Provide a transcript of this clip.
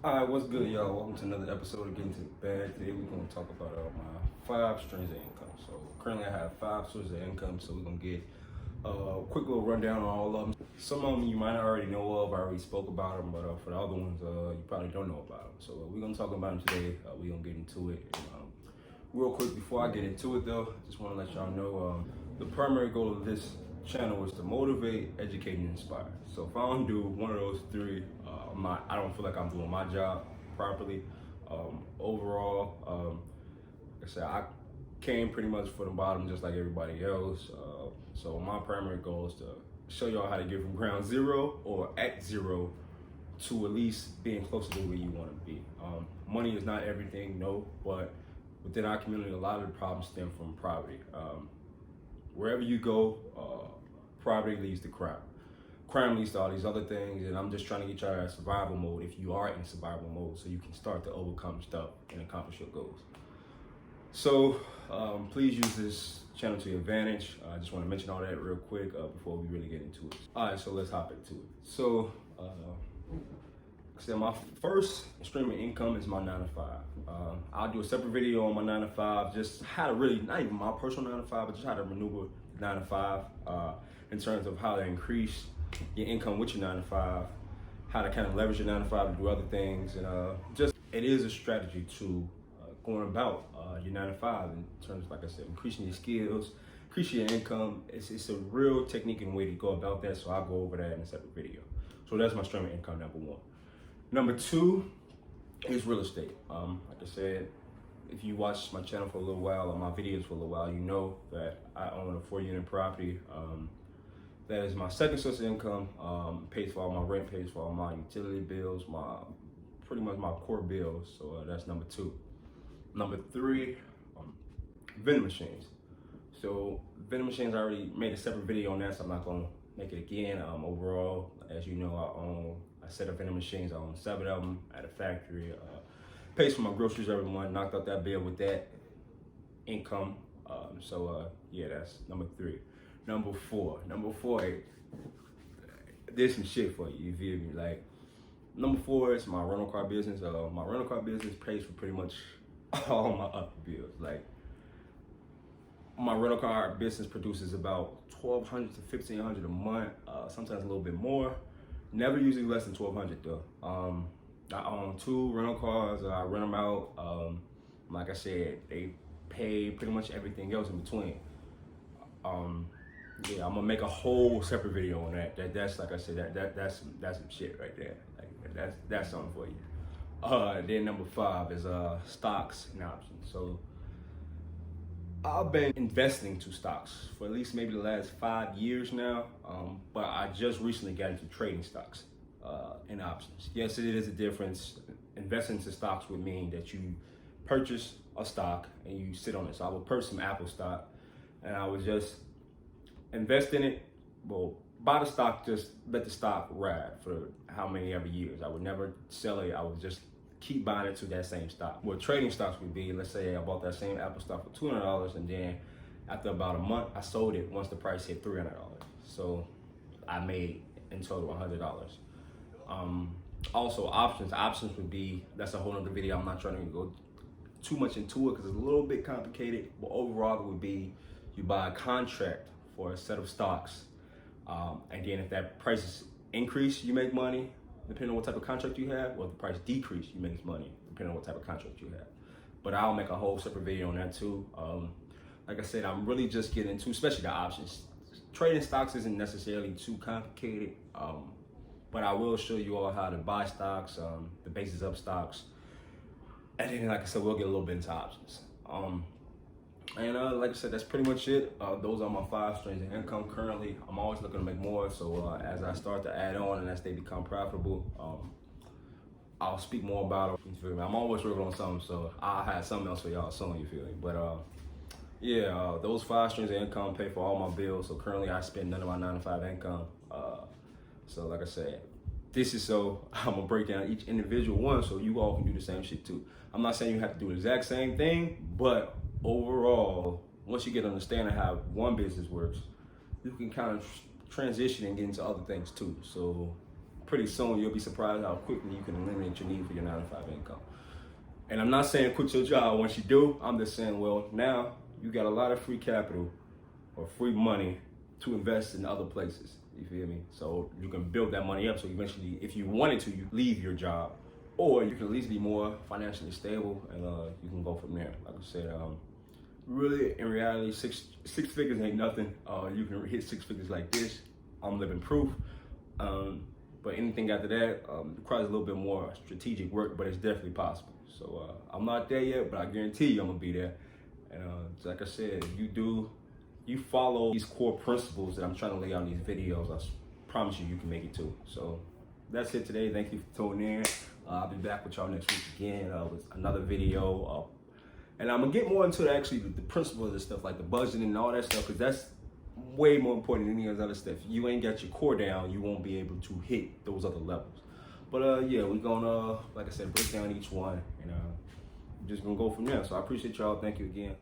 Alright, what's good, y'all? Welcome to another episode of Getting to the Bag. Today we're going to talk about my 5 streams of income. So currently I have 5 sources of income, so we're going to get a quick little rundown on all of them. Some of them you might already know of, I already spoke about them, but for the other ones, you probably don't know about them. So we're going to talk about them today. We're going to get into it. Real quick, before I get into it though, I just want to let y'all know the primary goal of this channel is to motivate, educate, and inspire. So if I don't do one of those three, I don't feel like I'm doing my job properly. Overall, like I said, I came pretty much from the bottom just like everybody else. So my primary goal is to show y'all how to get from ground zero or at zero to at least being closer to where you want to be. Money is not everything, no, but within our community, a lot of the problems stem from poverty. Wherever you go, poverty leads to crime. Crime leads to all these other things, and I'm just trying to get y'all out survival mode if you are in survival mode, so you can start to overcome stuff and accomplish your goals. So please use this channel to your advantage. I just want to mention all that real quick before we really get into it. All right, so let's hop into it. So, my first stream of income is my 9 to 5. I'll do a separate video on my 9 to 5, just how to really, not even my personal 9 to 5, but just how to maneuver 9 to 5 in terms of how to increase your income with your 9 to 5, how to kind of leverage your 9 to 5 to do other things, and just it is a strategy to going about your 9 to 5 in terms of, like I said, increasing your skills, increasing your income. It's a real technique and way to go about that, so I'll go over that in a separate video. So that's my stream of income, number one. Number two is real estate. Like I said, if you watch my channel for a little while or my videos for a little while, you know that I own a 4-unit property. That is my second source of income. Pays for all my rent, pays for all my utility bills, pretty much my core bills. So that's number two. Number three, vending machines. So vending machines, I already made a separate video on that, so I'm not gonna make it again. Overall, as you know, I set up vending machines. I own 7 of them at a factory. Pays for my groceries every month. Knocked out that bill with that income. Yeah, that's number three. Number four, there's some shit for you. You feel me? Like number four is my rental car business. My rental car business pays for pretty much all my other bills. Like my rental car business produces about $1,200 to $1,500 a month. Sometimes a little bit more. Never usually less than $1,200 though. I own 2 rental cars. I rent them out. Like I said, they pay pretty much everything else in between. Yeah, I'm gonna make a whole separate video on that. That's like I said, that's some shit right there. Like that's something for you. Then number 5 is stocks and options. So I've been investing to stocks for at least maybe the last 5 years now. But I just recently got into trading stocks and options. Yes, it is a difference. Investing into stocks would mean that you purchase a stock and you sit on it. So I would purchase some Apple stock and I would just invest in it. Well, buy the stock, just let the stock ride for how many ever years. I would never sell it. I would just keep buying it to that same stock. What trading stocks would be, let's say I bought that same Apple stock for $200 and then after about a month, I sold it once the price hit $300. So I made in total $100. Also options would be, that's a whole nother video. I'm not trying to go too much into it because it's a little bit complicated, but overall it would be you buy a contract for a set of stocks, and then if that price increase, you make money depending on what type of contract you have, or if the price decrease, you make money depending on what type of contract you have. But I'll make a whole separate video on that too. Like I said, I'm really just getting into, especially the options. Trading stocks isn't necessarily too complicated, but I will show you all how to buy stocks, the basis of stocks, and then like I said, we'll get a little bit into options. Like I said, that's pretty much it. Those are my 5 streams of income currently. I'm always looking to make more, so as I start to add on and as they become profitable, I'll speak more about it. You feel me? I'm always working on something, so I'll have something else for y'all soon, you feel me? But yeah, those 5 streams of income pay for all my bills, so currently I spend none of my 9 to 5 income. So like I said, this is so I'm gonna break down each individual one so you all can do the same shit too. I'm not saying you have to do the exact same thing, but overall, once you get an understanding how one business works, you can kind of transition and get into other things too. So pretty soon you'll be surprised how quickly you can eliminate your need for your 9-to-5 income. And I'm not saying quit your job once you do. I'm just saying, well, now you got a lot of free capital or free money to invest in other places. You feel me? So you can build that money up so eventually, if you wanted to, you leave your job, or you can at least be more financially stable, and you can go from there. Like I said, really, in reality, six figures ain't nothing. You can hit 6 figures like this. I'm living proof. But anything after that requires a little bit more strategic work, but it's definitely possible. So I'm not there yet, but I guarantee you I'm gonna be there. And like I said, if you follow these core principles that I'm trying to lay out in these videos, I promise you can make it too. So that's it today. Thank you for tuning in. I'll be back with y'all next week again with another video. And I'm gonna get more into actually the principles and stuff like the budgeting and all that stuff, because that's way more important than any of the other stuff. If you ain't got your core down, you won't be able to hit those other levels. But yeah, we're gonna, like I said, break down each one, and just gonna go from there. So I appreciate y'all. Thank you again.